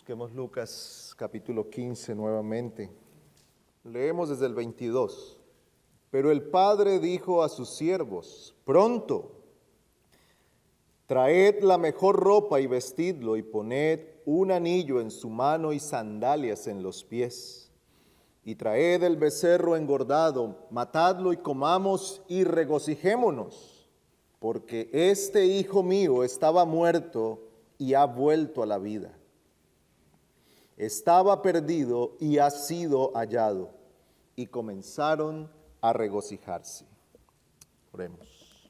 Busquemos Lucas capítulo 15 nuevamente. Leemos desde el 22. Pero el padre dijo a sus siervos: pronto, traed la mejor ropa y vestidlo, y poned un anillo en su mano y sandalias en los pies. Y traed el becerro engordado, matadlo y comamos y regocijémonos, porque este hijo mío estaba muerto y ha vuelto a la vida. Estaba perdido y ha sido hallado. Y comenzaron a regocijarse. Oremos.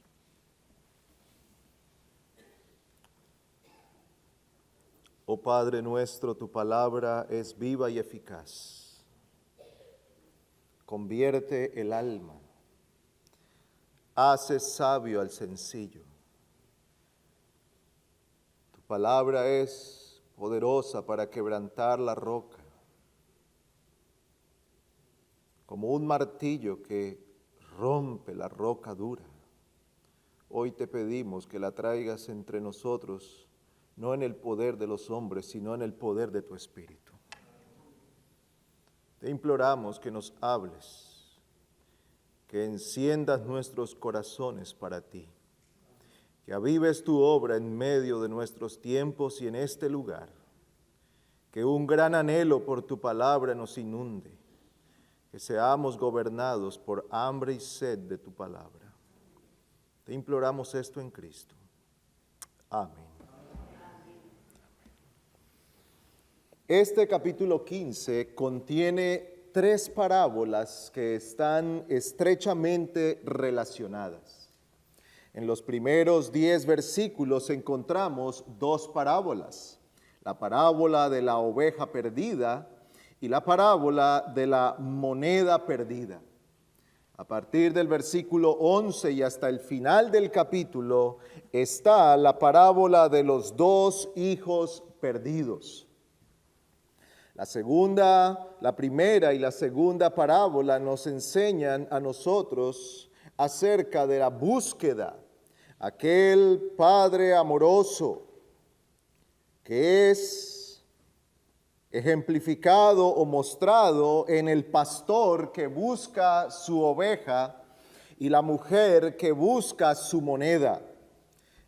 Oh Padre nuestro, tu palabra es viva y eficaz. Convierte el alma. Hace sabio al sencillo. Tu palabra es poderosa para quebrantar la roca, como un martillo que rompe la roca dura. Hoy te pedimos que la traigas entre nosotros, no en el poder de los hombres, sino en el poder de tu Espíritu. Te imploramos que nos hables, que enciendas nuestros corazones para ti, que avives tu obra en medio de nuestros tiempos y en este lugar, que un gran anhelo por tu palabra nos inunde, que seamos gobernados por hambre y sed de tu palabra. Te imploramos esto en Cristo. Amén. Este capítulo 15 contiene 3 parábolas que están estrechamente relacionadas. En los primeros 10 versículos encontramos 2 parábolas: la parábola de la oveja perdida y la parábola de la moneda perdida. A partir del versículo 11 y hasta el final del capítulo está la parábola de los 2 hijos perdidos. La primera y la segunda parábola nos enseñan a nosotros acerca de la búsqueda. Aquel Padre amoroso que es ejemplificado o mostrado en el pastor que busca su oveja y la mujer que busca su moneda.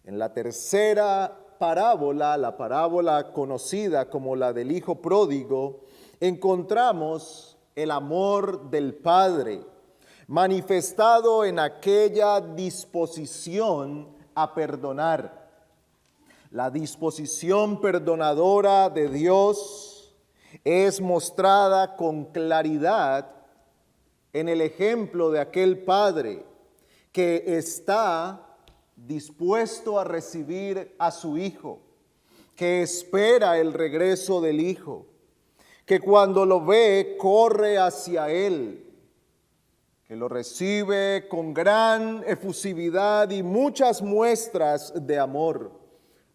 En la tercera parábola, la parábola conocida como la del hijo pródigo, encontramos el amor del Padre manifestado en aquella disposición a perdonar. La disposición perdonadora de Dios es mostrada con claridad en el ejemplo de aquel padre que está dispuesto a recibir a su hijo, que espera el regreso del hijo, que cuando lo ve corre hacia él, que lo recibe con gran efusividad y muchas muestras de amor.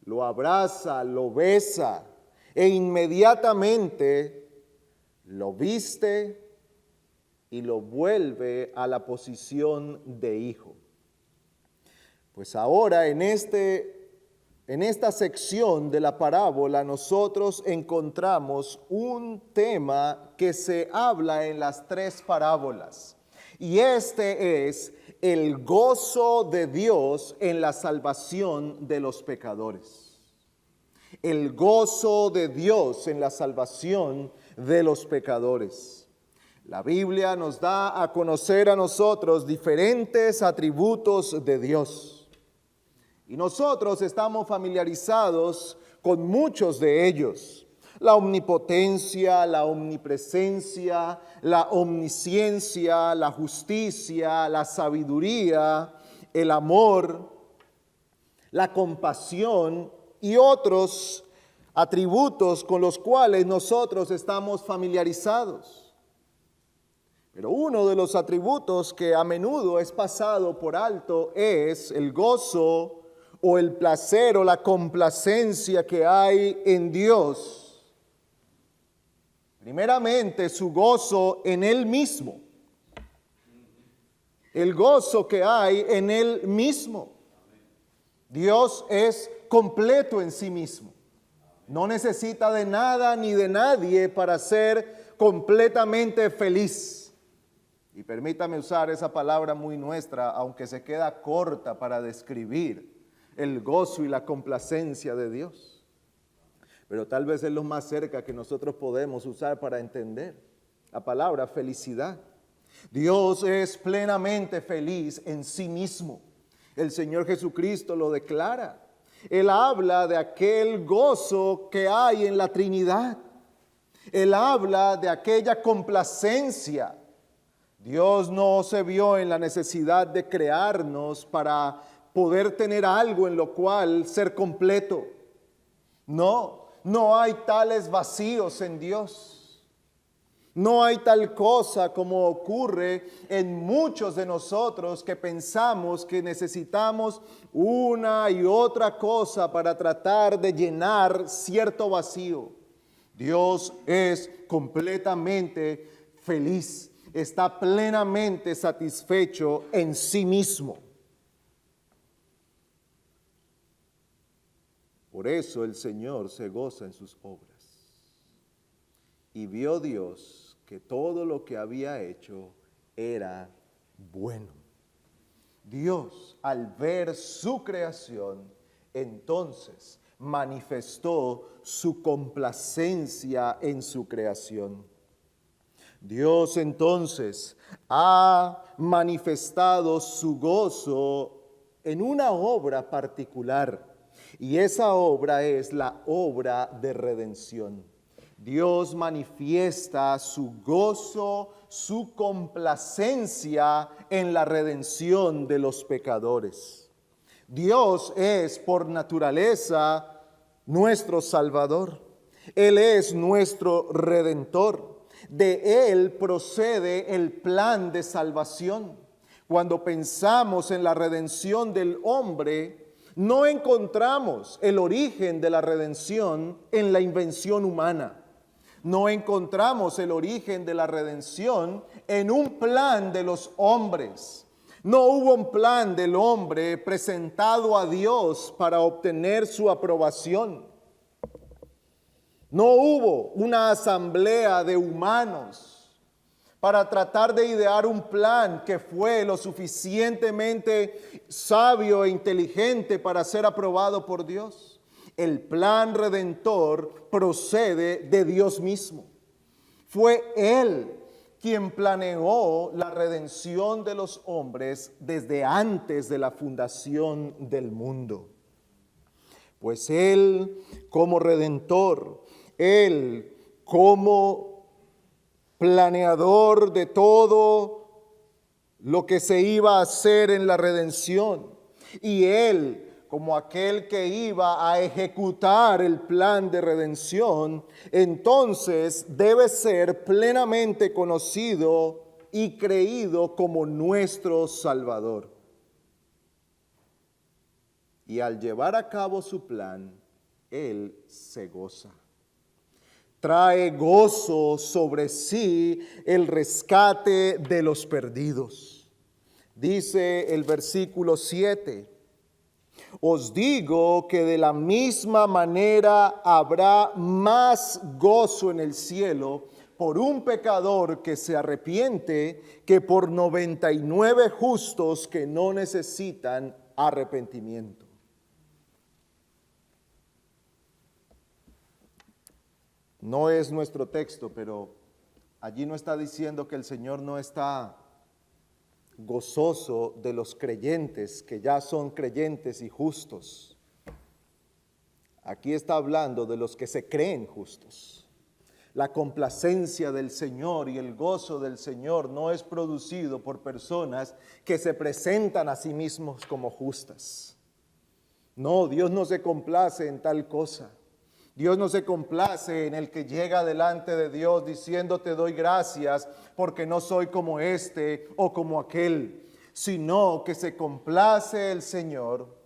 Lo abraza, lo besa e inmediatamente lo viste y lo vuelve a la posición de hijo. Pues ahora en esta sección de la parábola nosotros encontramos un tema que se habla en las 3 parábolas. Y este es el gozo de Dios en la salvación de los pecadores. El gozo de Dios en la salvación de los pecadores. La Biblia nos da a conocer a nosotros diferentes atributos de Dios. Y nosotros estamos familiarizados con muchos de ellos. La omnipotencia, la omnipresencia, la omnisciencia, la justicia, la sabiduría, el amor, la compasión y otros atributos con los cuales nosotros estamos familiarizados. Pero uno de los atributos que a menudo es pasado por alto es el gozo o el placer o la complacencia que hay en Dios. Primeramente, su gozo en Él mismo. El gozo que hay en Él mismo. Dios es completo en sí mismo. No necesita de nada ni de nadie para ser completamente feliz. Y permítame usar esa palabra muy nuestra, aunque se queda corta para describir el gozo y la complacencia de Dios. Pero tal vez es lo más cerca que nosotros podemos usar para entender la palabra felicidad. Dios es plenamente feliz en sí mismo. El Señor Jesucristo lo declara. Él habla de aquel gozo que hay en la Trinidad. Él habla de aquella complacencia. Dios no se vio en la necesidad de crearnos para poder tener algo en lo cual ser completo. No hay tales vacíos en Dios. No hay tal cosa como ocurre en muchos de nosotros que pensamos que necesitamos una y otra cosa para tratar de llenar cierto vacío. Dios es completamente feliz, está plenamente satisfecho en sí mismo. Por eso el Señor se goza en sus obras. Y vio Dios que todo lo que había hecho era bueno. Dios, al ver su creación, entonces manifestó su complacencia en su creación. Dios entonces ha manifestado su gozo en una obra particular, y esa obra es la obra de redención. Dios manifiesta su gozo, su complacencia en la redención de los pecadores. Dios es por naturaleza nuestro Salvador. Él es nuestro Redentor. De Él procede el plan de salvación. Cuando pensamos en la redención del hombre, no encontramos el origen de la redención en la invención humana. No encontramos el origen de la redención en un plan de los hombres. No hubo un plan del hombre presentado a Dios para obtener su aprobación. No hubo una asamblea de humanos para tratar de idear un plan que fue lo suficientemente sabio e inteligente para ser aprobado por Dios. El plan redentor procede de Dios mismo. Fue Él quien planeó la redención de los hombres desde antes de la fundación del mundo. Pues Él como redentor, Él como planeador de todo lo que se iba a hacer en la redención, y Él como aquel que iba a ejecutar el plan de redención, entonces debe ser plenamente conocido y creído como nuestro Salvador. Y al llevar a cabo su plan, Él se goza. Trae gozo sobre sí el rescate de los perdidos. Dice el versículo 7. Os digo que de la misma manera habrá más gozo en el cielo por un pecador que se arrepiente que por 99 justos que no necesitan arrepentimiento. No es nuestro texto, pero allí no está diciendo que el Señor no está gozoso de los creyentes que ya son creyentes y justos. Aquí está hablando de los que se creen justos. La complacencia del Señor y el gozo del Señor no es producido por personas que se presentan a sí mismos como justas. No, Dios no se complace en tal cosa. Dios no se complace en el que llega delante de Dios diciendo te doy gracias porque no soy como este o como aquel, sino que se complace el Señor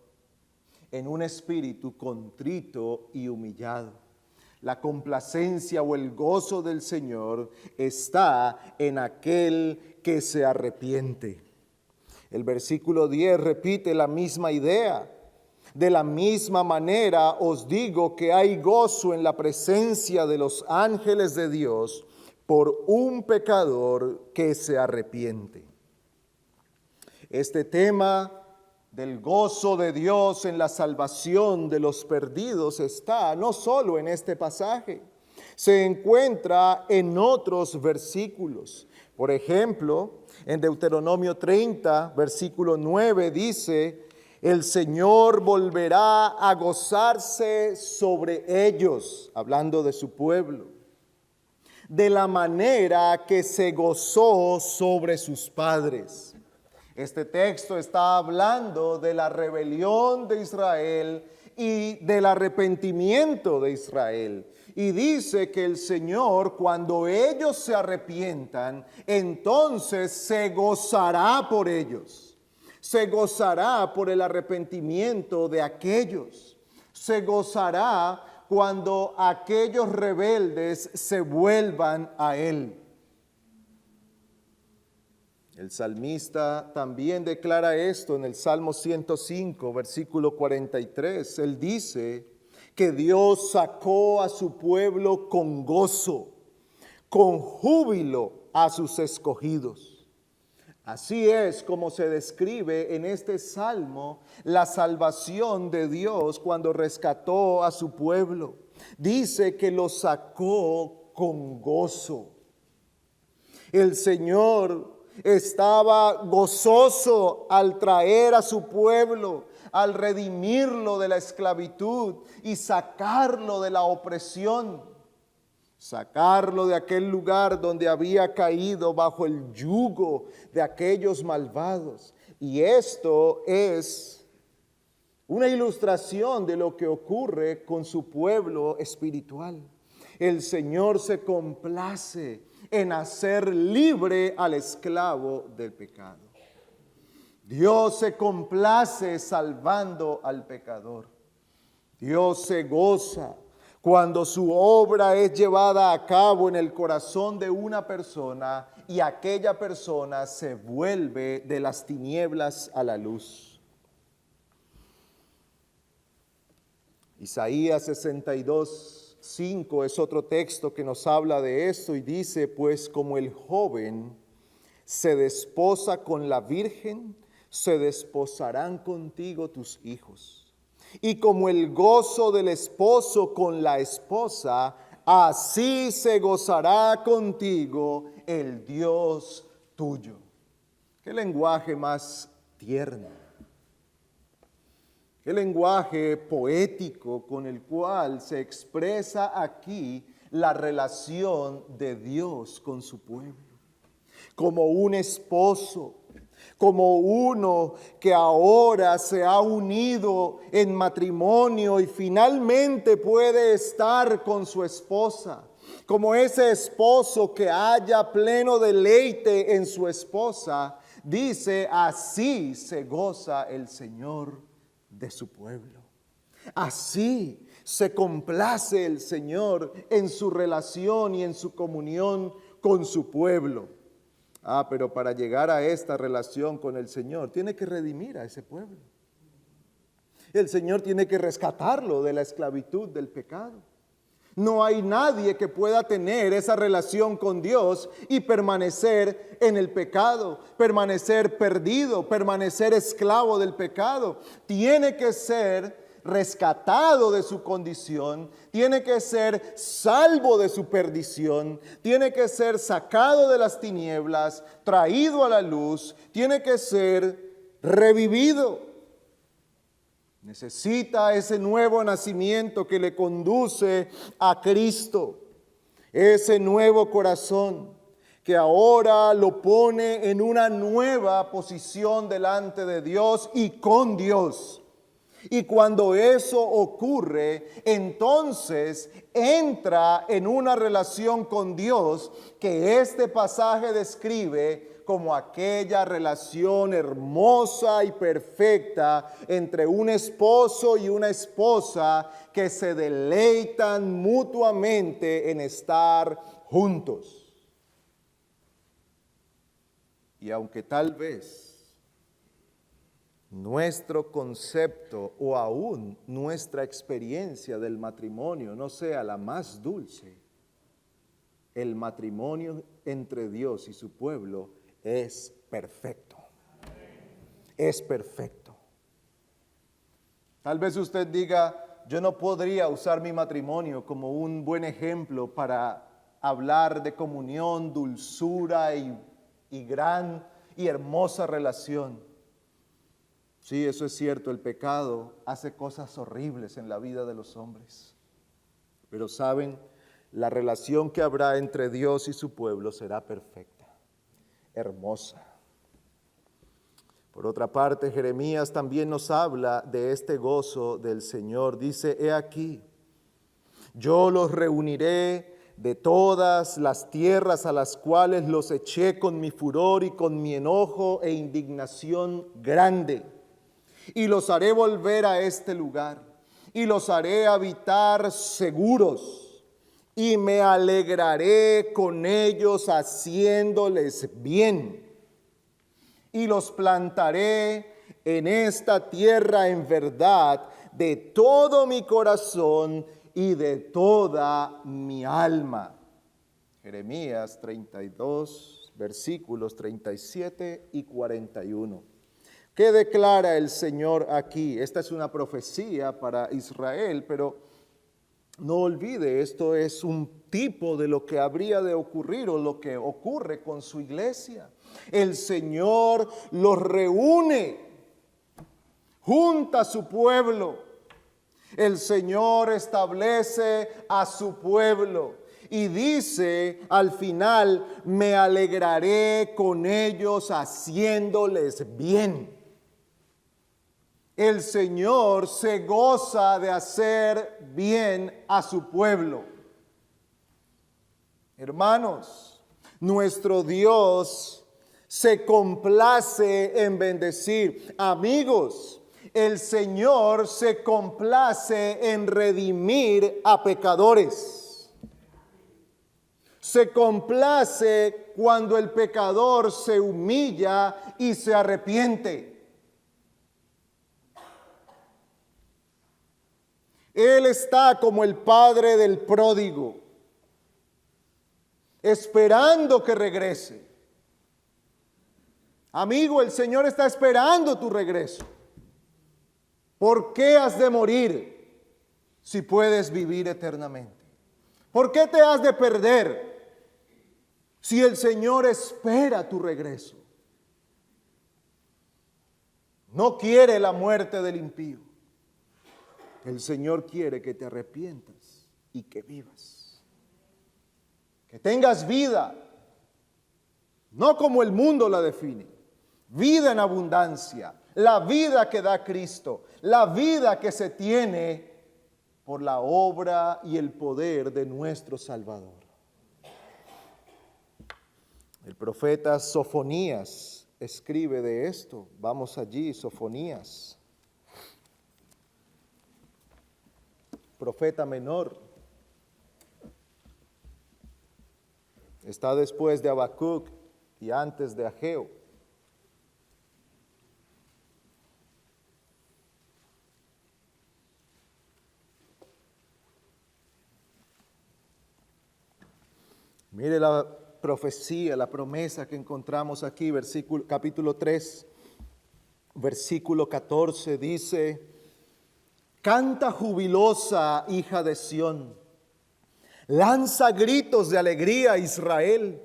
en un espíritu contrito y humillado. La complacencia o el gozo del Señor está en aquel que se arrepiente. El versículo 10 repite la misma idea. De la misma manera os digo que hay gozo en la presencia de los ángeles de Dios por un pecador que se arrepiente. Este tema del gozo de Dios en la salvación de los perdidos está no solo en este pasaje, se encuentra en otros versículos. Por ejemplo, en Deuteronomio 30, versículo 9 dice: el Señor volverá a gozarse sobre ellos, hablando de su pueblo, de la manera que se gozó sobre sus padres. Este texto está hablando de la rebelión de Israel y del arrepentimiento de Israel. Y dice que el Señor, cuando ellos se arrepientan, entonces se gozará por ellos. Se gozará por el arrepentimiento de aquellos. Se gozará cuando aquellos rebeldes se vuelvan a Él. El salmista también declara esto en el Salmo 105, versículo 43. Él dice que Dios sacó a su pueblo con gozo, con júbilo a sus escogidos. Así es como se describe en este salmo la salvación de Dios cuando rescató a su pueblo. Dice que lo sacó con gozo. El Señor estaba gozoso al traer a su pueblo, al redimirlo de la esclavitud y sacarlo de la opresión, sacarlo de aquel lugar donde había caído bajo el yugo de aquellos malvados. Y esto es una ilustración de lo que ocurre con su pueblo espiritual. El Señor se complace en hacer libre al esclavo del pecado. Dios se complace salvando al pecador. Dios se goza cuando su obra es llevada a cabo en el corazón de una persona y aquella persona se vuelve de las tinieblas a la luz. Isaías 62:5 es otro texto que nos habla de esto y dice: pues como el joven se desposa con la virgen, se desposarán contigo tus hijos. Y como el gozo del esposo con la esposa, así se gozará contigo el Dios tuyo. Qué lenguaje más tierno. Qué lenguaje poético con el cual se expresa aquí la relación de Dios con su pueblo. Como un esposo, como uno que ahora se ha unido en matrimonio y finalmente puede estar con su esposa. Como ese esposo que haya pleno deleite en su esposa, dice: así se goza el Señor de su pueblo. Así se complace el Señor en su relación y en su comunión con su pueblo. Pero para llegar a esta relación con el Señor, tiene que redimir a ese pueblo. El Señor tiene que rescatarlo de la esclavitud del pecado. No hay nadie que pueda tener esa relación con Dios y permanecer en el pecado, permanecer perdido, permanecer esclavo del pecado. Tiene que ser rescatado de su condición, tiene que ser salvo de su perdición, tiene que ser sacado de las tinieblas, traído a la luz, tiene que ser revivido. Necesita ese nuevo nacimiento que le conduce a Cristo, ese nuevo corazón que ahora lo pone en una nueva posición delante de Dios y con Dios. Y cuando eso ocurre, entonces entra en una relación con Dios que este pasaje describe como aquella relación hermosa y perfecta entre un esposo y una esposa que se deleitan mutuamente en estar juntos. Y aunque tal vez nuestro concepto o aún nuestra experiencia del matrimonio no sea la más dulce, el matrimonio entre Dios y su pueblo es perfecto. Es perfecto. Tal vez usted diga, yo no podría usar mi matrimonio como un buen ejemplo para hablar de comunión, dulzura y gran y hermosa relación. Sí, eso es cierto, el pecado hace cosas horribles en la vida de los hombres. Pero saben, la relación que habrá entre Dios y su pueblo será perfecta, hermosa. Por otra parte, Jeremías también nos habla de este gozo del Señor. Dice, he aquí, yo los reuniré de todas las tierras a las cuales los eché con mi furor y con mi enojo e indignación grande, y los haré volver a este lugar, y los haré habitar seguros, y me alegraré con ellos haciéndoles bien, y los plantaré en esta tierra en verdad de todo mi corazón y de toda mi alma. Jeremías 32, versículos 37 y 41. ¿Qué declara el Señor aquí? Esta es una profecía para Israel, pero no olvide, esto es un tipo de lo que habría de ocurrir o lo que ocurre con su iglesia. El Señor los reúne, junta a su pueblo. El Señor establece a su pueblo y dice al final, me alegraré con ellos haciéndoles bien. El Señor se goza de hacer bien a su pueblo. Hermanos, nuestro Dios se complace en bendecir. Amigos, el Señor se complace en redimir a pecadores. Se complace cuando el pecador se humilla y se arrepiente. Él está como el padre del pródigo, esperando que regrese. Amigo, el Señor está esperando tu regreso. ¿Por qué has de morir si puedes vivir eternamente? ¿Por qué te has de perder si el Señor espera tu regreso? No quiere la muerte del impío. El Señor quiere que te arrepientas y que vivas. Que tengas vida, no como el mundo la define. Vida en abundancia, la vida que da Cristo, la vida que se tiene por la obra y el poder de nuestro Salvador. El profeta Sofonías escribe de esto. Vamos allí, Sofonías. Profeta menor. Está después de Habacuc y antes de Ageo. Mire la profecía, la promesa que encontramos aquí, capítulo 3, versículo 14, dice: canta jubilosa, hija de Sión, lanza gritos de alegría, Israel,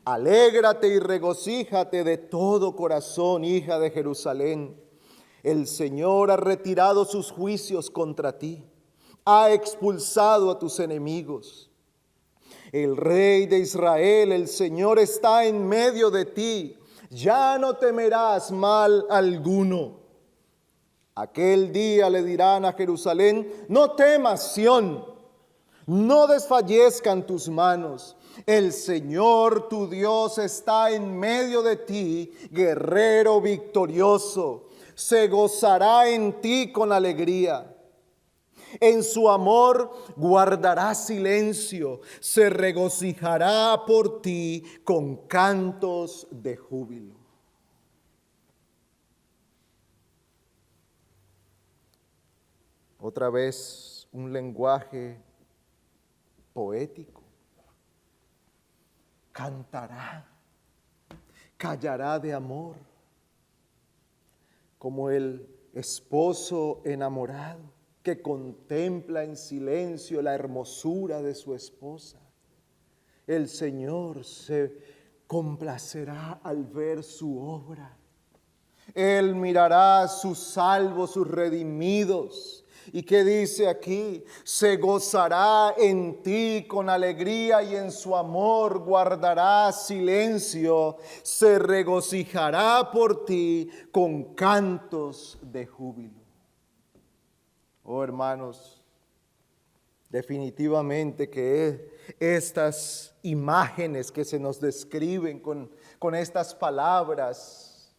alégrate y regocíjate de todo corazón, hija de Jerusalén. El Señor ha retirado sus juicios contra ti, ha expulsado a tus enemigos. El Rey de Israel, el Señor está en medio de ti, ya no temerás mal alguno. Aquel día le dirán a Jerusalén: no temas, Sión, no desfallezcan tus manos. El Señor tu Dios está en medio de ti, guerrero victorioso. Se gozará en ti con alegría. En su amor guardará silencio, se regocijará por ti con cantos de júbilo. Otra vez un lenguaje poético. Cantará, callará de amor, como el esposo enamorado que contempla en silencio la hermosura de su esposa. El Señor se complacerá al ver su obra. Él mirará a sus salvos, sus redimidos. ¿Y qué dice aquí? Se gozará en ti con alegría y en su amor guardará silencio. Se regocijará por ti con cantos de júbilo. Oh, hermanos, definitivamente que estas imágenes que se nos describen con estas palabras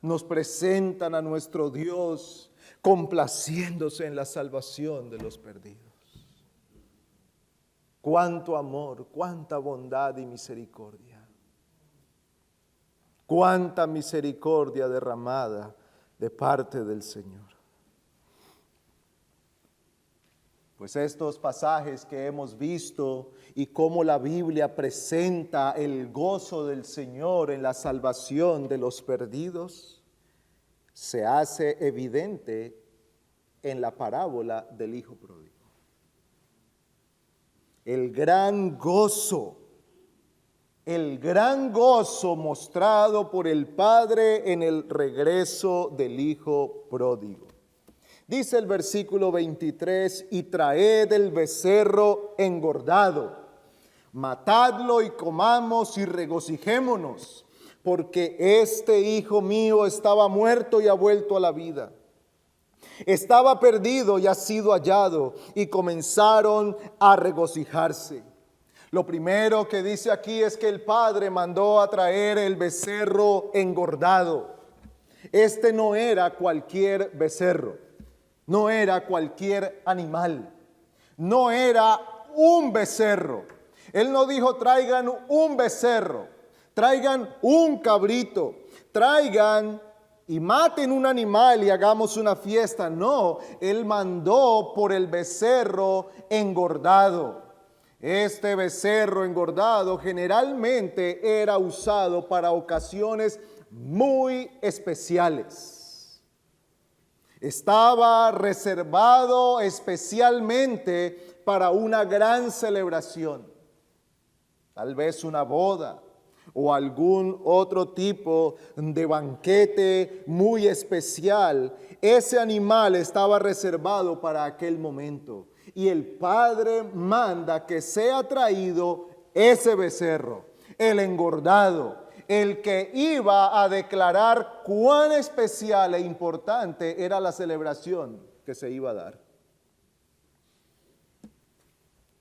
nos presentan a nuestro Dios complaciéndose en la salvación de los perdidos. Cuánto amor, cuánta bondad y misericordia. Cuánta misericordia derramada de parte del Señor. Pues estos pasajes que hemos visto y cómo la Biblia presenta el gozo del Señor en la salvación de los perdidos, se hace evidente en la parábola del Hijo Pródigo. El gran gozo mostrado por el Padre en el regreso del Hijo Pródigo. Dice el versículo 23, y traed el becerro engordado, matadlo y comamos y regocijémonos, porque este hijo mío estaba muerto y ha vuelto a la vida. Estaba perdido y ha sido hallado, y comenzaron a regocijarse. Lo primero que dice aquí es que el Padre mandó a traer el becerro engordado. Este no era cualquier becerro. No era cualquier animal, no era un becerro. Él no dijo traigan un becerro, traigan un cabrito, traigan y maten un animal y hagamos una fiesta. No, Él mandó por el becerro engordado. Este becerro engordado generalmente era usado para ocasiones muy especiales. Estaba reservado especialmente para una gran celebración, tal vez una boda o algún otro tipo de banquete muy especial. Ese animal estaba reservado para aquel momento y el Padre manda que sea traído ese becerro, el engordado, el que iba a declarar cuán especial e importante era la celebración que se iba a dar.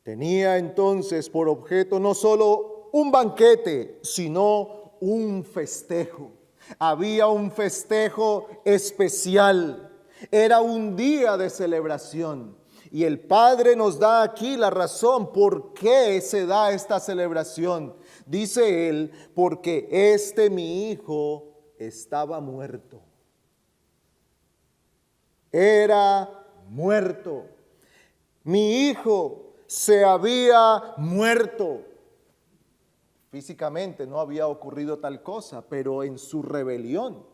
Tenía entonces por objeto no solo un banquete, sino un festejo. Había un festejo especial, era un día de celebración. Y el Padre nos da aquí la razón por qué se da esta celebración. Dice él, porque mi hijo estaba muerto. Era muerto. Mi hijo se había muerto. Físicamente no había ocurrido tal cosa, pero en su rebelión,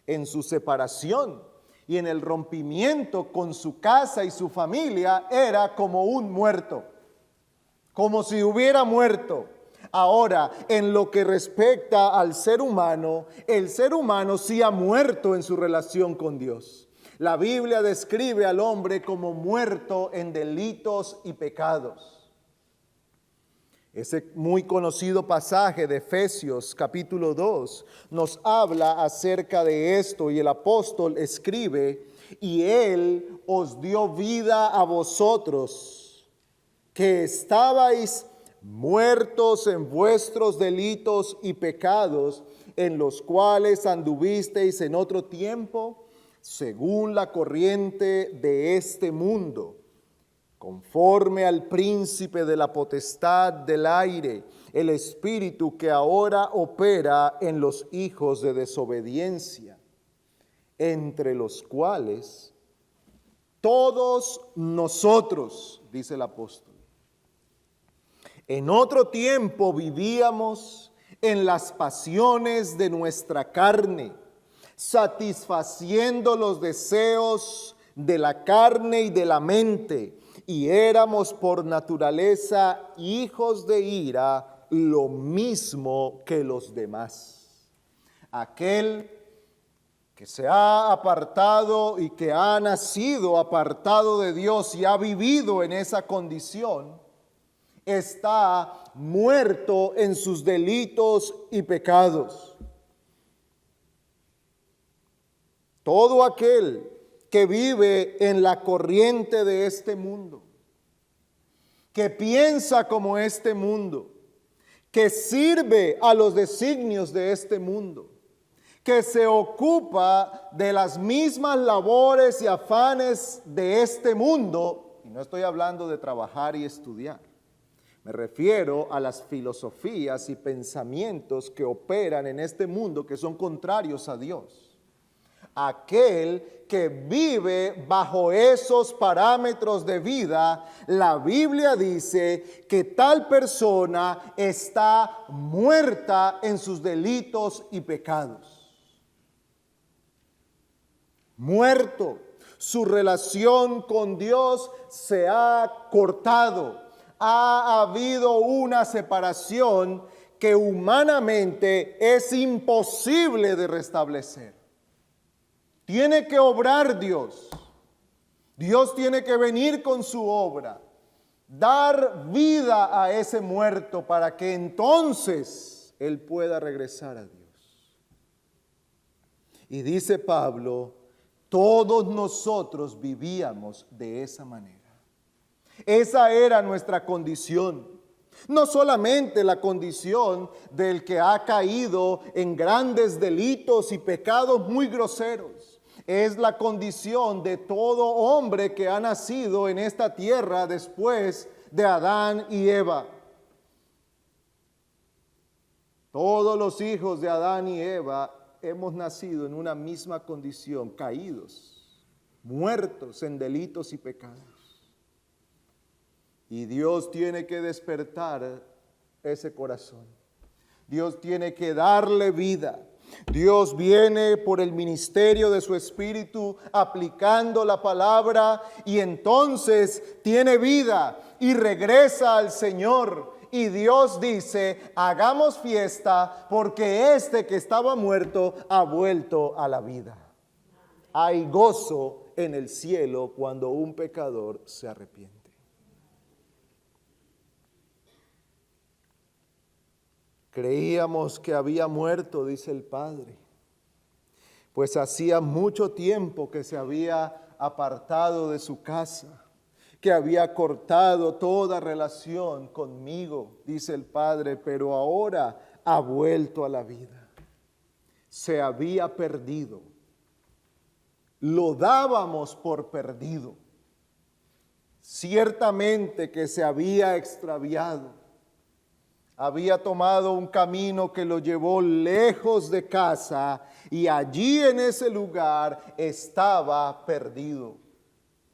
en su separación y en el rompimiento con su casa y su familia, era como un muerto, como si hubiera muerto. Ahora, en lo que respecta al ser humano, el ser humano sí ha muerto en su relación con Dios. La Biblia describe al hombre como muerto en delitos y pecados. Ese muy conocido pasaje de Efesios capítulo 2 nos habla acerca de esto y el apóstol escribe, y Él os dio vida a vosotros, que estabais muertos en vuestros delitos y pecados, en los cuales anduvisteis en otro tiempo, según la corriente de este mundo, conforme al príncipe de la potestad del aire, el espíritu que ahora opera en los hijos de desobediencia, entre los cuales todos nosotros, dice el apóstol, en otro tiempo vivíamos en las pasiones de nuestra carne, satisfaciendo los deseos de la carne y de la mente, y éramos por naturaleza hijos de ira, lo mismo que los demás. Aquel que se ha apartado y que ha nacido apartado de Dios y ha vivido en esa condición, está muerto en sus delitos y pecados. Todo aquel que vive en la corriente de este mundo, que piensa como este mundo, que sirve a los designios de este mundo, que se ocupa de las mismas labores y afanes de este mundo, y no estoy hablando de trabajar y estudiar, me refiero a las filosofías y pensamientos que operan en este mundo que son contrarios a Dios. Aquel que vive bajo esos parámetros de vida, la Biblia dice que tal persona está muerta en sus delitos y pecados. Muerto, su relación con Dios se ha cortado, ha habido una separación que humanamente es imposible de restablecer. Tiene que obrar Dios. Dios tiene que venir con su obra, dar vida a ese muerto para que entonces él pueda regresar a Dios. Y dice Pablo, todos nosotros vivíamos de esa manera. Esa era nuestra condición. No solamente la condición del que ha caído en grandes delitos y pecados muy groseros. Es la condición de todo hombre que ha nacido en esta tierra después de Adán y Eva. Todos los hijos de Adán y Eva hemos nacido en una misma condición, caídos, muertos en delitos y pecados. Y Dios tiene que despertar ese corazón. Dios tiene que darle vida. Dios viene por el ministerio de su Espíritu aplicando la palabra y entonces tiene vida y regresa al Señor. Y Dios dice, hagamos fiesta porque este que estaba muerto ha vuelto a la vida. Hay gozo en el cielo cuando un pecador se arrepiente. Creíamos que había muerto, dice el Padre, pues hacía mucho tiempo que se había apartado de su casa, que había cortado toda relación conmigo, dice el Padre, pero ahora ha vuelto a la vida. Se había perdido. Lo dábamos por perdido. Ciertamente que se había extraviado. Había tomado un camino que lo llevó lejos de casa y allí en ese lugar estaba perdido.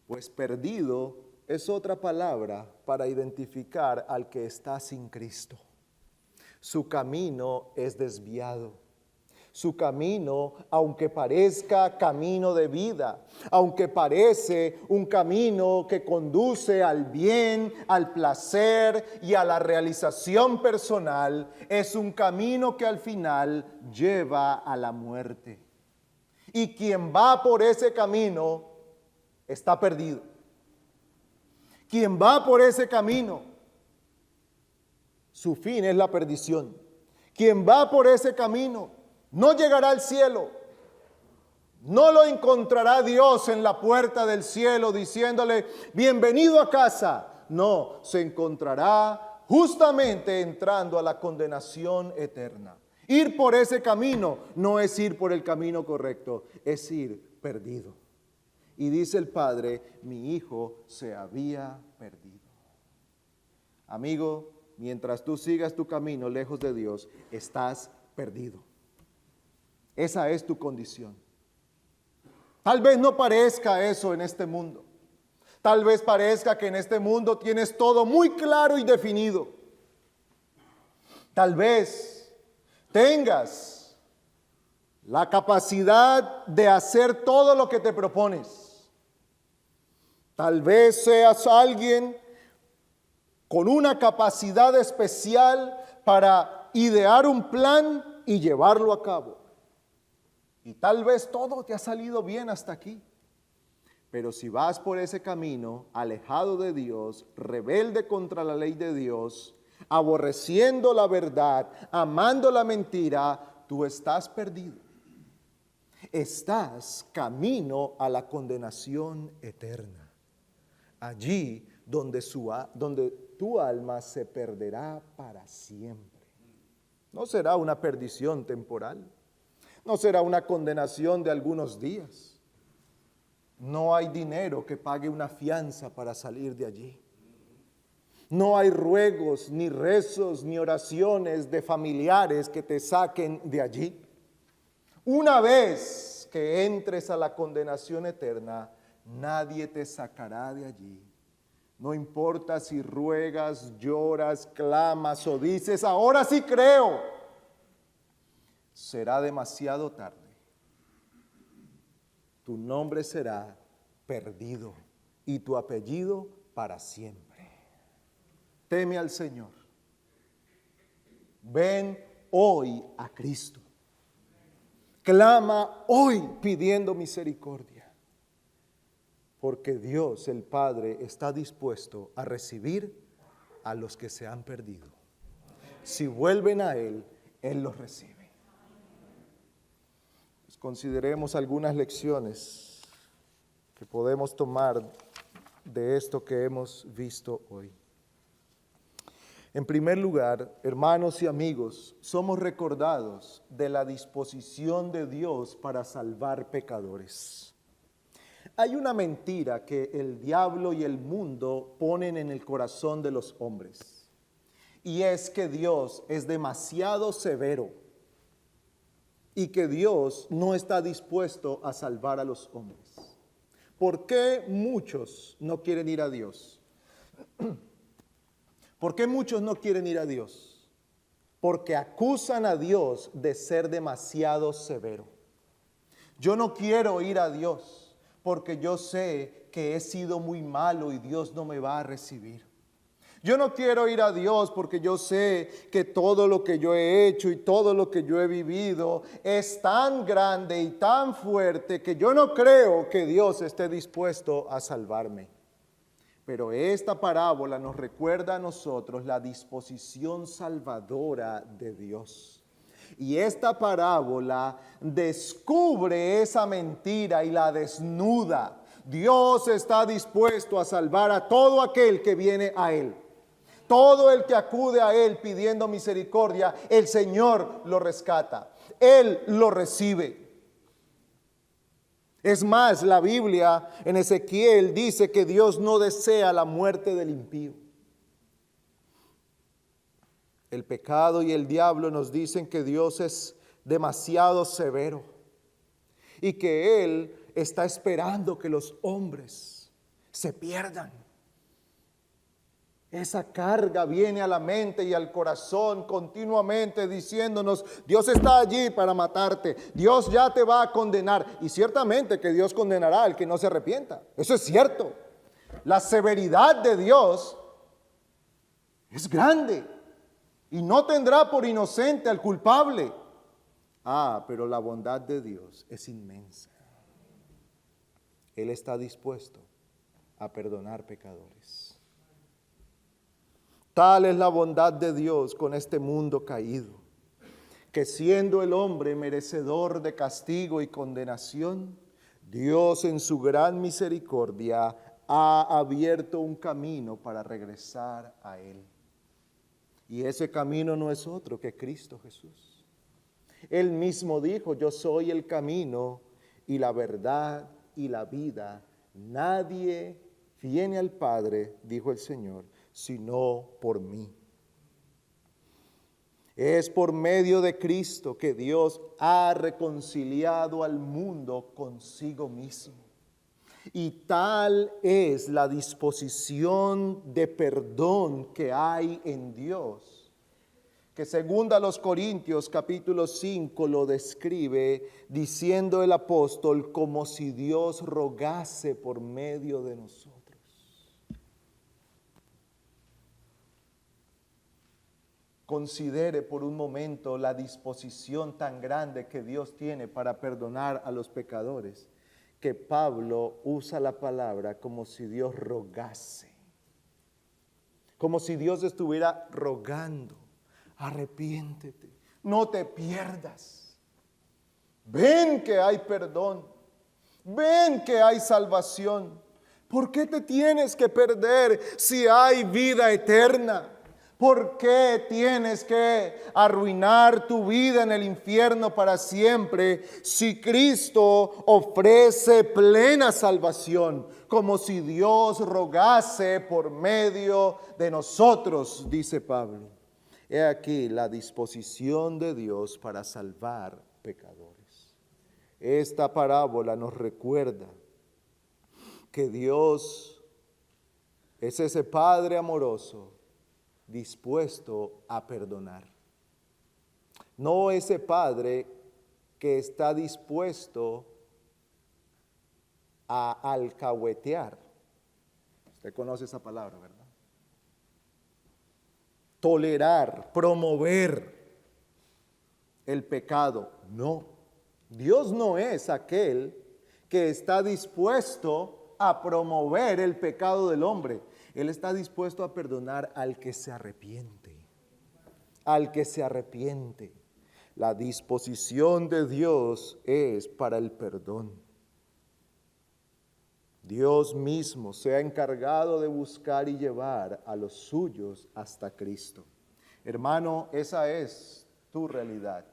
Pues perdido es otra palabra para identificar al que está sin Cristo. Su camino es desviado. Su camino, aunque parezca camino de vida, aunque parece un camino que conduce al bien, al placer y a la realización personal, es un camino que al final lleva a la muerte. Y quien va por ese camino está perdido. Quien va por ese camino, su fin es la perdición. Quien va por ese camino no llegará al cielo. No lo encontrará Dios en la puerta del cielo diciéndole, bienvenido a casa. No, se encontrará justamente entrando a la condenación eterna. Ir por ese camino no es ir por el camino correcto, es ir perdido. Y dice el Padre, mi hijo se había perdido. Amigo, mientras tú sigas tu camino lejos de Dios, estás perdido. Esa es tu condición. Tal vez no parezca eso en este mundo. Tal vez parezca que en este mundo tienes todo muy claro y definido. Tal vez tengas la capacidad de hacer todo lo que te propones. Tal vez seas alguien con una capacidad especial para idear un plan y llevarlo a cabo. Y tal vez todo te ha salido bien hasta aquí. Pero si vas por ese camino, alejado de Dios, rebelde contra la ley de Dios, aborreciendo la verdad, amando la mentira, tú estás perdido. Estás camino a la condenación eterna. Allí donde tu alma se perderá para siempre. No será una perdición temporal. No será una condenación de algunos días. No hay dinero que pague una fianza para salir de allí. No hay ruegos, ni rezos, ni oraciones de familiares que te saquen de allí. Una vez que entres a la condenación eterna, nadie te sacará de allí. No importa si ruegas, lloras, clamas o dices, ahora sí creo. Será demasiado tarde. Tu nombre será perdido y tu apellido para siempre. Teme al Señor. Ven hoy a Cristo. Clama hoy pidiendo misericordia. Porque Dios el Padre está dispuesto a recibir a los que se han perdido. Si vuelven a Él, Él los recibe. Pues consideremos algunas lecciones que podemos tomar de esto que hemos visto hoy. En primer lugar, hermanos y amigos, somos recordados de la disposición de Dios para salvar pecadores. Hay una mentira que el diablo y el mundo ponen en el corazón de los hombres, y es que Dios es demasiado severo y que Dios no está dispuesto a salvar a los hombres. ¿Por qué muchos no quieren ir a Dios? ¿Por qué muchos no quieren ir a Dios? Porque acusan a Dios de ser demasiado severo. Yo no quiero ir a Dios porque yo sé que he sido muy malo y Dios no me va a recibir. Yo no quiero ir a Dios porque yo sé que todo lo que yo he hecho y todo lo que yo he vivido es tan grande y tan fuerte que yo no creo que Dios esté dispuesto a salvarme. Pero esta parábola nos recuerda a nosotros la disposición salvadora de Dios. Y esta parábola descubre esa mentira y la desnuda. Dios está dispuesto a salvar a todo aquel que viene a Él. Todo el que acude a Él pidiendo misericordia, el Señor lo rescata. Él lo recibe. Es más, la Biblia en Ezequiel dice que Dios no desea la muerte del impío. El pecado y el diablo nos dicen que Dios es demasiado severo y que Él está esperando que los hombres se pierdan. Esa carga viene a la mente y al corazón continuamente diciéndonos, Dios está allí para matarte, Dios ya te va a condenar. Y ciertamente que Dios condenará al que no se arrepienta. Eso es cierto. La severidad de Dios es grande y no tendrá por inocente al culpable. Pero la bondad de Dios es inmensa. Él está dispuesto a perdonar pecadores. Tal es la bondad de Dios con este mundo caído, que siendo el hombre merecedor de castigo y condenación, Dios en su gran misericordia ha abierto un camino para regresar a Él. Y ese camino no es otro que Cristo Jesús. Él mismo dijo, yo soy el camino y la verdad y la vida. Nadie viene al Padre, dijo el Señor, sino por mí. Es por medio de Cristo que Dios ha reconciliado al mundo consigo mismo. Y tal es la disposición de perdón que hay en Dios, que según a los Corintios capítulo 5 lo describe diciendo el apóstol como si Dios rogase por medio de nosotros. Considere por un momento la disposición tan grande que Dios tiene para perdonar a los pecadores, que Pablo usa la palabra como si Dios rogase, como si Dios estuviera rogando: arrepiéntete, no te pierdas, ven que hay perdón, ven que hay salvación. ¿Por qué te tienes que perder si hay vida eterna? ¿Por qué tienes que arruinar tu vida en el infierno para siempre si Cristo ofrece plena salvación? Como si Dios rogase por medio de nosotros, dice Pablo. He aquí la disposición de Dios para salvar pecadores. Esta parábola nos recuerda que Dios es ese Padre amoroso dispuesto a perdonar. No ese Padre que está dispuesto a alcahuetear. Usted conoce esa palabra, ¿verdad? Tolerar, promover el pecado. No, Dios no es aquel que está dispuesto a promover el pecado del hombre. Él está dispuesto a perdonar al que se arrepiente, al que se arrepiente. La disposición de Dios es para el perdón. Dios mismo se ha encargado de buscar y llevar a los suyos hasta Cristo. Hermano, esa es tu realidad.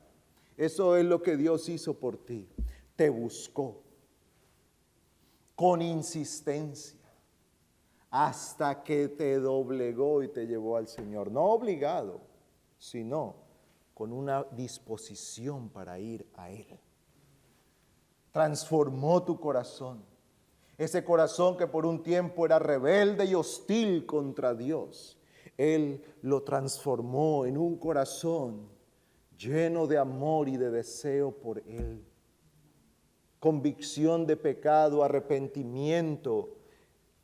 Eso es lo que Dios hizo por ti. Te buscó con insistencia hasta que te doblegó y te llevó al Señor. No obligado, sino con una disposición para ir a Él. Transformó tu corazón. Ese corazón que por un tiempo era rebelde y hostil contra Dios, Él lo transformó en un corazón lleno de amor y de deseo por Él. Convicción de pecado, arrepentimiento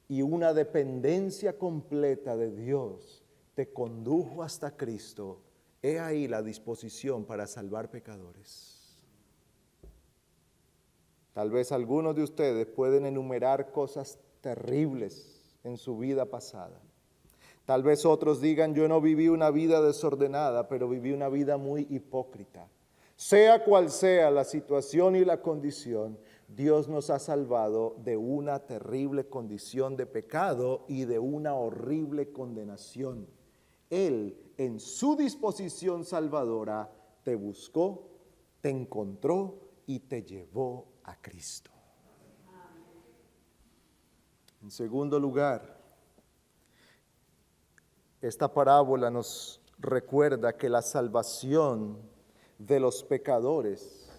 y una dependencia completa de Dios te condujo hasta Cristo. He ahí la disposición para salvar pecadores. Tal vez algunos de ustedes pueden enumerar cosas terribles en su vida pasada. Tal vez otros digan: yo no viví una vida desordenada, pero viví una vida muy hipócrita. Sea cual sea la situación y la condición, Dios nos ha salvado de una terrible condición de pecado y de una horrible condenación. Él, en su disposición salvadora, te buscó, te encontró y te llevó a Cristo. En segundo lugar, esta parábola nos recuerda que la salvación de los pecadores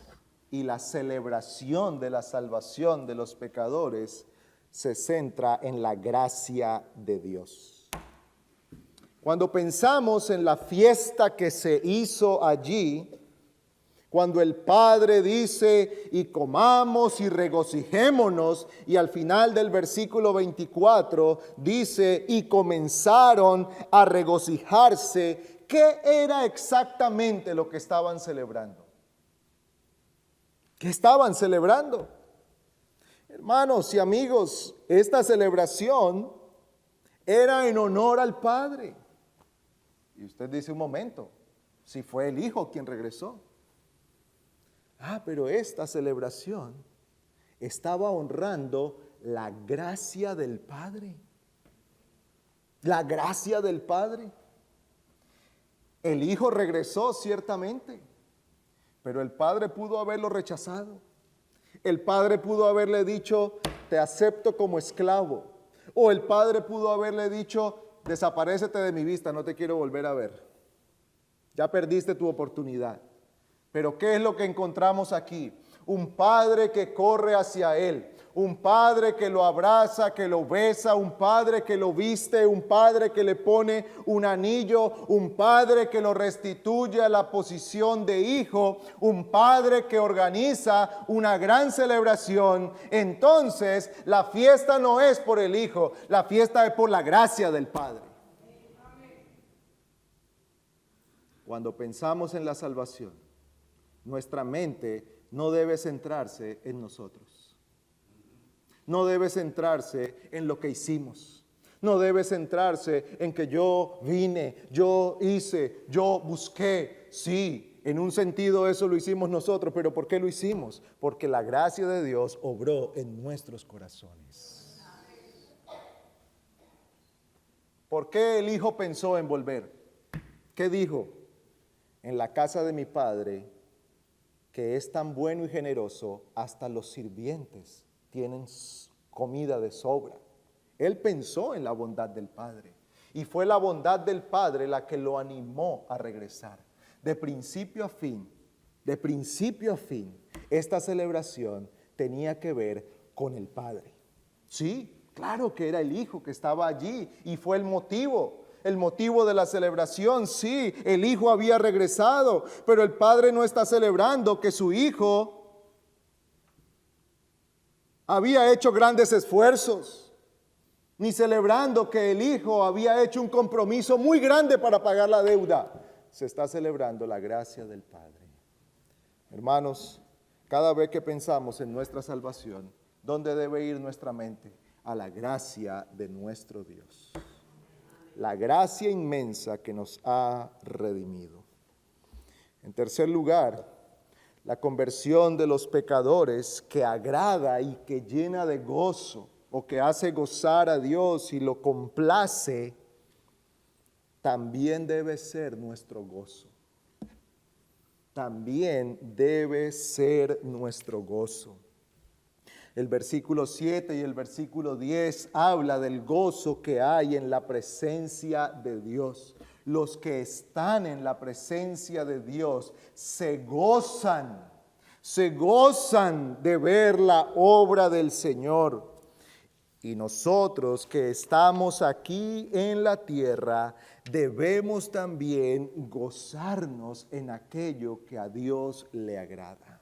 y la celebración de la salvación de los pecadores se centra en la gracia de Dios. Cuando pensamos en la fiesta que se hizo allí, cuando el Padre dice: y comamos y regocijémonos, y al final del versículo 24 dice: y comenzaron a regocijarse, ¿qué era exactamente lo que estaban celebrando? ¿Qué estaban celebrando? Hermanos y amigos, esta celebración era en honor al Padre. Y usted dice: un momento, si fue el Hijo quien regresó. Pero esta celebración estaba honrando la gracia del Padre. La gracia del Padre. El Hijo regresó ciertamente, pero el Padre pudo haberlo rechazado. El Padre pudo haberle dicho: te acepto como esclavo. O el Padre pudo haberle dicho: desaparécete de mi vista, no te quiero volver a ver. Ya perdiste tu oportunidad. Pero ¿qué es lo que encontramos aquí? Un Padre que corre hacia Él. un padre que lo abraza, que lo besa, un padre que lo viste, un padre que le pone un anillo, un padre que lo restituye a la posición de hijo, un padre que organiza una gran celebración, entonces la fiesta no es por el hijo, la fiesta es por la gracia del Padre. Cuando pensamos en la salvación, nuestra mente no debe centrarse en nosotros. No debe centrarse en lo que hicimos. No debe centrarse en que yo vine, yo hice, yo busqué. Sí, en un sentido eso lo hicimos nosotros, pero ¿por qué lo hicimos? Porque la gracia de Dios obró en nuestros corazones. ¿Por qué el hijo pensó en volver? ¿Qué dijo? En la casa de mi padre, que es tan bueno y generoso, hasta los sirvientes tienen comida de sobra. Él pensó en la bondad del Padre, y fue la bondad del Padre la que lo animó a regresar. De principio a fin, esta celebración tenía que ver con el Padre. Sí, claro que era el Hijo que estaba allí, y fue el motivo de la celebración. Sí, el hijo había regresado, pero el padre no está celebrando que su hijo había hecho grandes esfuerzos, ni celebrando que el hijo había hecho un compromiso muy grande para pagar la deuda. Se está celebrando la gracia del Padre. Hermanos, cada vez que pensamos en nuestra salvación, ¿dónde debe ir nuestra mente? A la gracia de nuestro Dios. La gracia inmensa que nos ha redimido. En tercer lugar, la conversión de los pecadores que agrada y que llena de gozo, o que hace gozar a Dios y lo complace, también debe ser nuestro gozo. También debe ser nuestro gozo. El versículo 7 y el versículo 10 habla del gozo que hay en la presencia de Dios. Los que están en la presencia de Dios se gozan de ver la obra del Señor. Y nosotros que estamos aquí en la tierra, debemos también gozarnos en aquello que a Dios le agrada.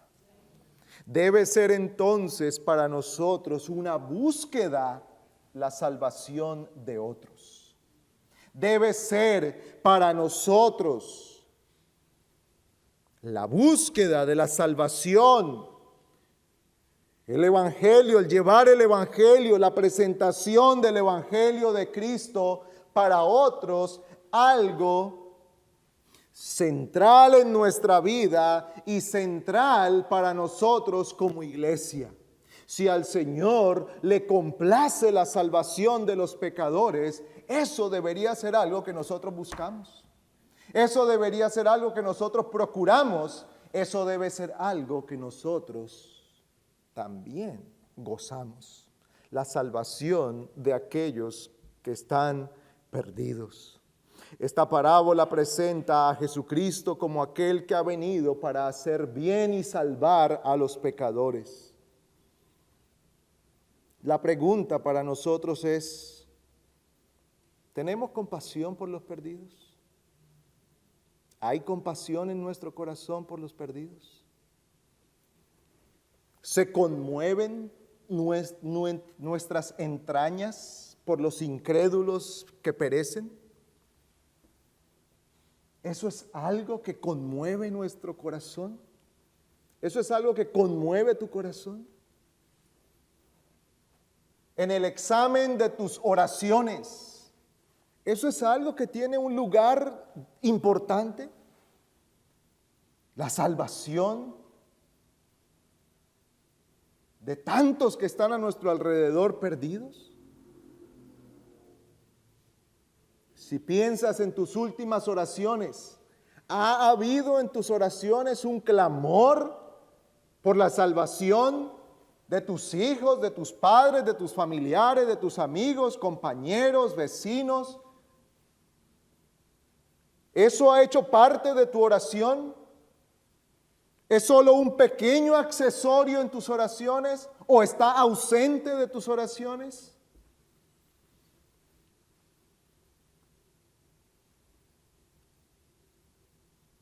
Debe ser entonces para nosotros una búsqueda la salvación de otros. Debe ser para nosotros la búsqueda de la salvación, el Evangelio, el llevar el Evangelio, la presentación del Evangelio de Cristo para otros, algo central en nuestra vida y central para nosotros como iglesia. Si al Señor le complace la salvación de los pecadores, eso debería ser algo que nosotros buscamos. Eso debería ser algo que nosotros procuramos. Eso debe ser algo que nosotros también gozamos. La salvación de aquellos que están perdidos. Esta parábola presenta a Jesucristo como aquel que ha venido para hacer bien y salvar a los pecadores. La pregunta para nosotros es, ¿tenemos compasión por los perdidos? ¿Hay compasión en nuestro corazón por los perdidos? ¿Se conmueven nuestras entrañas por los incrédulos que perecen? ¿Eso es algo que conmueve nuestro corazón? ¿Eso es algo que conmueve tu corazón? En el examen de tus oraciones, ¿eso es algo que tiene un lugar importante? La salvación de tantos que están a nuestro alrededor perdidos. Si piensas en tus últimas oraciones, ¿ha habido en tus oraciones un clamor por la salvación de tus hijos, de tus padres, de tus familiares, de tus amigos, compañeros, vecinos? ¿Eso ha hecho parte de tu oración? ¿Es solo un pequeño accesorio en tus oraciones o está ausente de tus oraciones?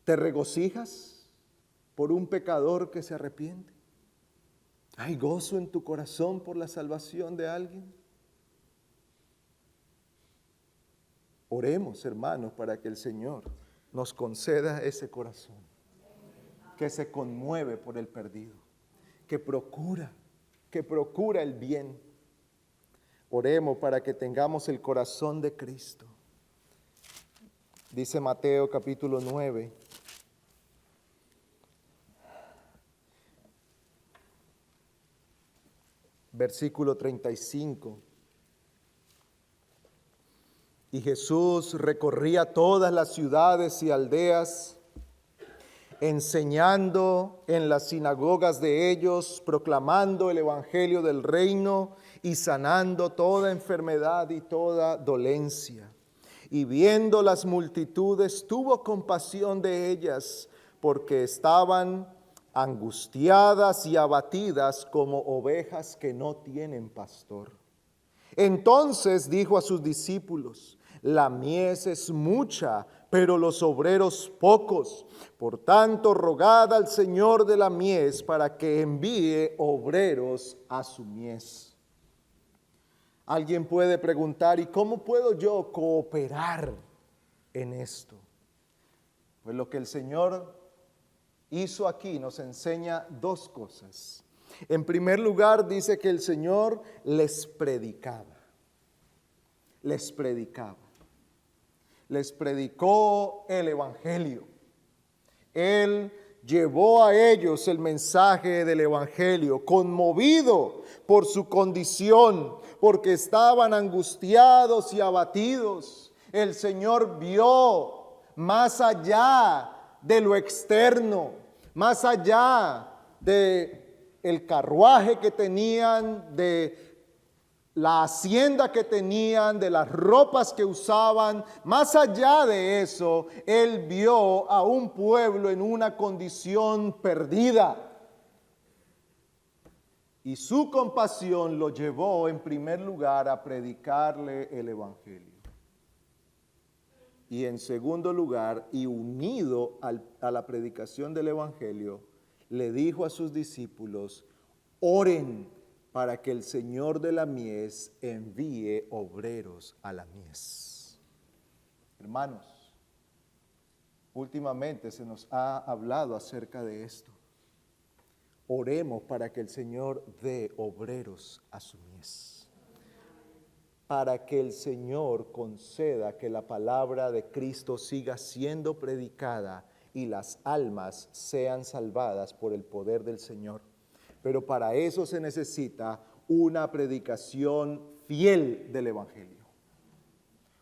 ¿Te regocijas por un pecador que se arrepiente? ¿Hay gozo en tu corazón por la salvación de alguien? Oremos, hermanos, para que el Señor nos conceda ese corazón que se conmueve por el perdido, que procura el bien. Oremos para que tengamos el corazón de Cristo. Dice Mateo capítulo 9, versículo 35. Y Jesús recorría todas las ciudades y aldeas, enseñando en las sinagogas de ellos, proclamando el evangelio del reino y sanando toda enfermedad y toda dolencia. Y viendo las multitudes, tuvo compasión de ellas, porque estaban angustiadas y abatidas como ovejas que no tienen pastor. Entonces dijo a sus discípulos: la mies es mucha, pero los obreros pocos. Por tanto, rogad al Señor de la mies para que envíe obreros a su mies. Alguien puede preguntar: ¿y cómo puedo yo cooperar en esto? Pues lo que el Señor hizo aquí nos enseña dos cosas. En primer lugar, dice que el Señor les predicaba. Les predicó el evangelio. Él llevó a ellos el mensaje del evangelio, conmovido por su condición, porque estaban angustiados y abatidos. El Señor vio más allá de lo externo, más allá de el carruaje que tenían, de la hacienda que tenían, de las ropas que usaban. Más allá de eso, Él vio a un pueblo en una condición perdida. Y su compasión lo llevó en primer lugar a predicarle el evangelio. Y en segundo lugar, y unido a la predicación del evangelio, le dijo a sus discípulos: oren para que el Señor de la mies envíe obreros a la mies. Hermanos, últimamente se nos ha hablado acerca de esto. Oremos para que el Señor dé obreros a su mies, para que el Señor conceda que la palabra de Cristo siga siendo predicada y las almas sean salvadas por el poder del Señor. Pero para eso se necesita una predicación fiel del evangelio.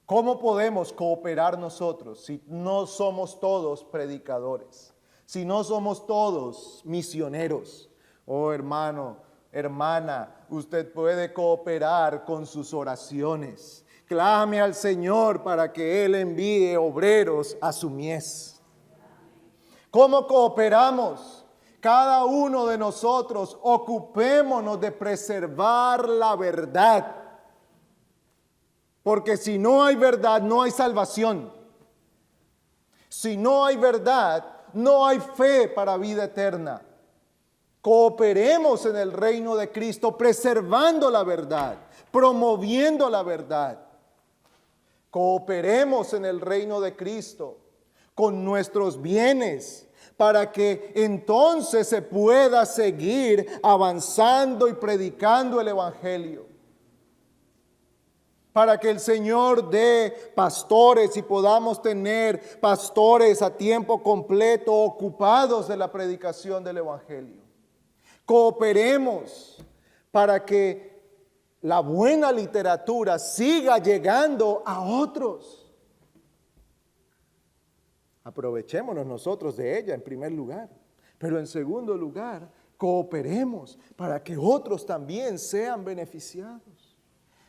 ¿Cómo podemos cooperar nosotros si no somos todos predicadores? Si no somos todos misioneros. Oh, hermano, hermana, usted puede cooperar con sus oraciones. Clame al Señor para que Él envíe obreros a su mies. ¿Cómo cooperamos? Cada uno de nosotros ocupémonos de preservar la verdad. Porque si no hay verdad, no hay salvación. Si no hay verdad, no hay fe para vida eterna. Cooperemos en el reino de Cristo preservando la verdad, promoviendo la verdad. Cooperemos en el reino de Cristo con nuestros bienes, para que entonces se pueda seguir avanzando y predicando el evangelio. Para que el Señor dé pastores y podamos tener pastores a tiempo completo ocupados de la predicación del evangelio. Cooperemos para que la buena literatura siga llegando a otros. Aprovechémonos nosotros de ella en primer lugar, pero en segundo lugar, cooperemos para que otros también sean beneficiados.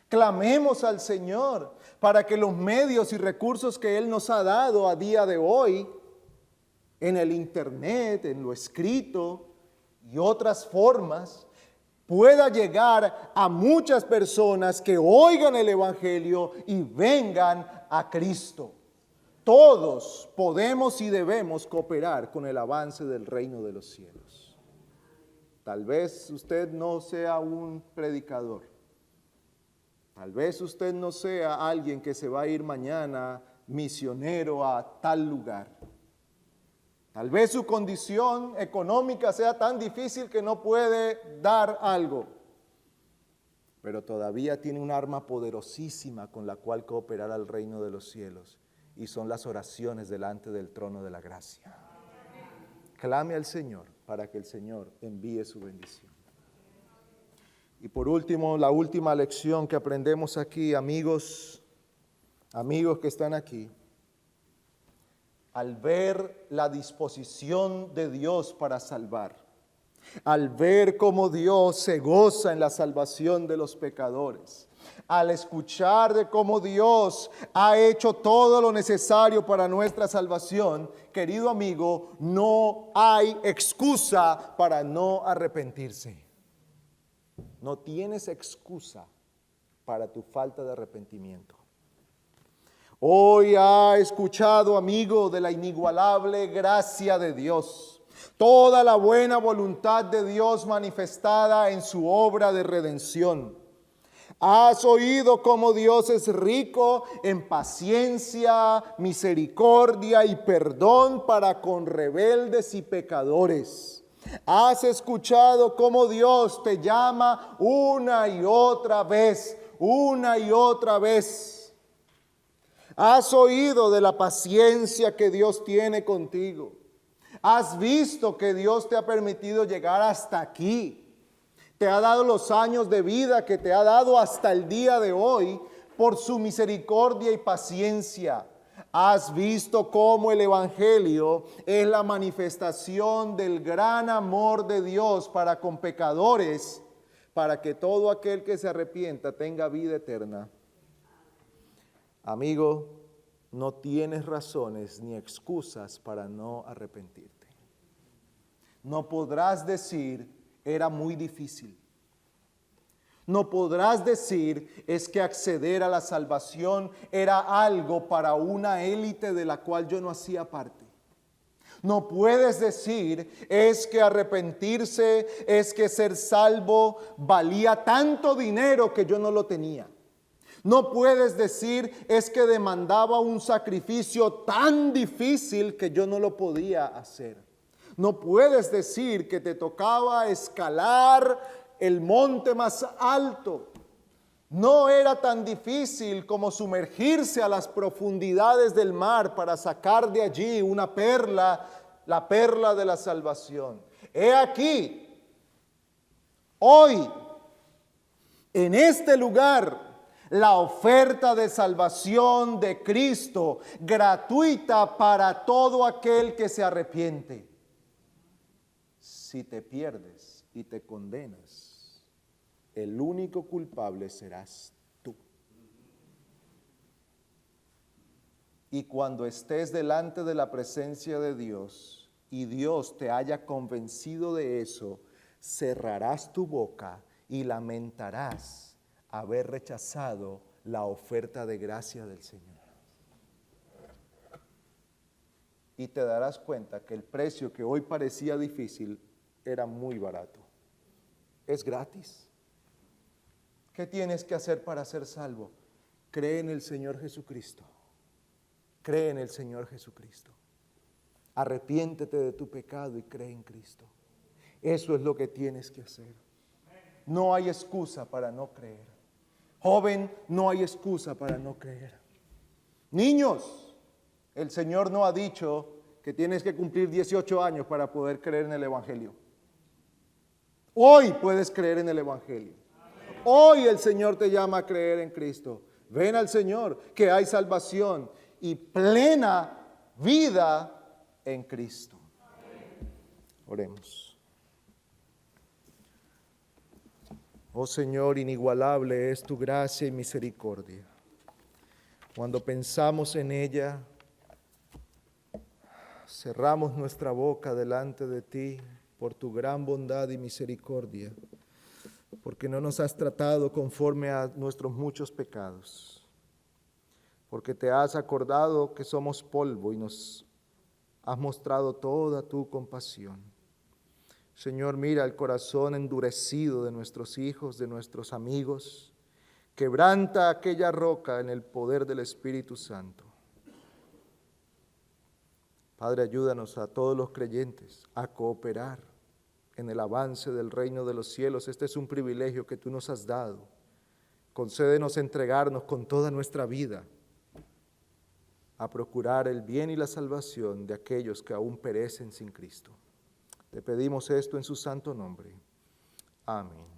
Clamemos al Señor para que los medios y recursos que Él nos ha dado a día de hoy en el internet, en lo escrito y otras formas, pueda llegar a muchas personas que oigan el Evangelio y vengan a Cristo. Todos podemos y debemos cooperar con el avance del reino de los cielos. Tal vez usted no sea un predicador. Tal vez usted no sea alguien que se va a ir mañana misionero a tal lugar. Tal vez su condición económica sea tan difícil que no puede dar algo, pero todavía tiene un arma poderosísima con la cual cooperar al reino de los cielos, y son las oraciones delante del trono de la gracia. Clame al Señor para que el Señor envíe su bendición. Y por último, la última lección que aprendemos aquí, amigos que están aquí. Al ver la disposición de Dios para salvar, al ver cómo Dios se goza en la salvación de los pecadores, al escuchar de cómo Dios ha hecho todo lo necesario para nuestra salvación, querido amigo, no hay excusa para no arrepentirse. No tienes excusa para tu falta de arrepentimiento. Hoy ha escuchado, amigo, de la inigualable gracia de Dios, toda la buena voluntad de Dios manifestada en su obra de redención. Has oído cómo Dios es rico en paciencia, misericordia y perdón para con rebeldes y pecadores. Has escuchado cómo Dios te llama una y otra vez, una y otra vez. Has oído de la paciencia que Dios tiene contigo. Has visto que Dios te ha permitido llegar hasta aquí. Te ha dado los años de vida que te ha dado hasta el día de hoy por su misericordia y paciencia. Has visto cómo el Evangelio es la manifestación del gran amor de Dios para con pecadores, para que todo aquel que se arrepienta tenga vida eterna. Amigo, no tienes razones ni excusas para no arrepentirte. No podrás decir, era muy difícil. No podrás decir, es que acceder a la salvación era algo para una élite de la cual yo no hacía parte. No puedes decir, es que arrepentirse, es que ser salvo valía tanto dinero que yo no lo tenía. No puedes decir, es que demandaba un sacrificio tan difícil que yo no lo podía hacer. No puedes decir que te tocaba escalar el monte más alto. No era tan difícil como sumergirse a las profundidades del mar para sacar de allí una perla, la perla de la salvación. He aquí, hoy, en este lugar, la oferta de salvación de Cristo, gratuita para todo aquel que se arrepiente. Si te pierdes y te condenas, el único culpable serás tú. Y cuando estés delante de la presencia de Dios y Dios te haya convencido de eso, cerrarás tu boca y lamentarás haber rechazado la oferta de gracia del Señor. Y te darás cuenta que el precio que hoy parecía difícil era muy barato. Es gratis. ¿Qué tienes que hacer para ser salvo? Cree en el Señor Jesucristo. Cree en el Señor Jesucristo. Arrepiéntete de tu pecado y cree en Cristo. Eso es lo que tienes que hacer. No hay excusa para no creer. Joven, no hay excusa para no creer. Niños, el Señor no ha dicho que tienes que cumplir 18 años para poder creer en el Evangelio. Hoy puedes creer en el Evangelio. Hoy el Señor te llama a creer en Cristo. Ven al Señor, que hay salvación y plena vida en Cristo. Oremos. Oh Señor, inigualable es tu gracia y misericordia. Cuando pensamos en ella, cerramos nuestra boca delante de ti por tu gran bondad y misericordia, porque no nos has tratado conforme a nuestros muchos pecados, porque te has acordado que somos polvo y nos has mostrado toda tu compasión. Señor, mira el corazón endurecido de nuestros hijos, de nuestros amigos. Quebranta aquella roca en el poder del Espíritu Santo. Padre, ayúdanos a todos los creyentes a cooperar en el avance del reino de los cielos. Este es un privilegio que tú nos has dado. Concédenos entregarnos con toda nuestra vida a procurar el bien y la salvación de aquellos que aún perecen sin Cristo. Te pedimos esto en su santo nombre. Amén.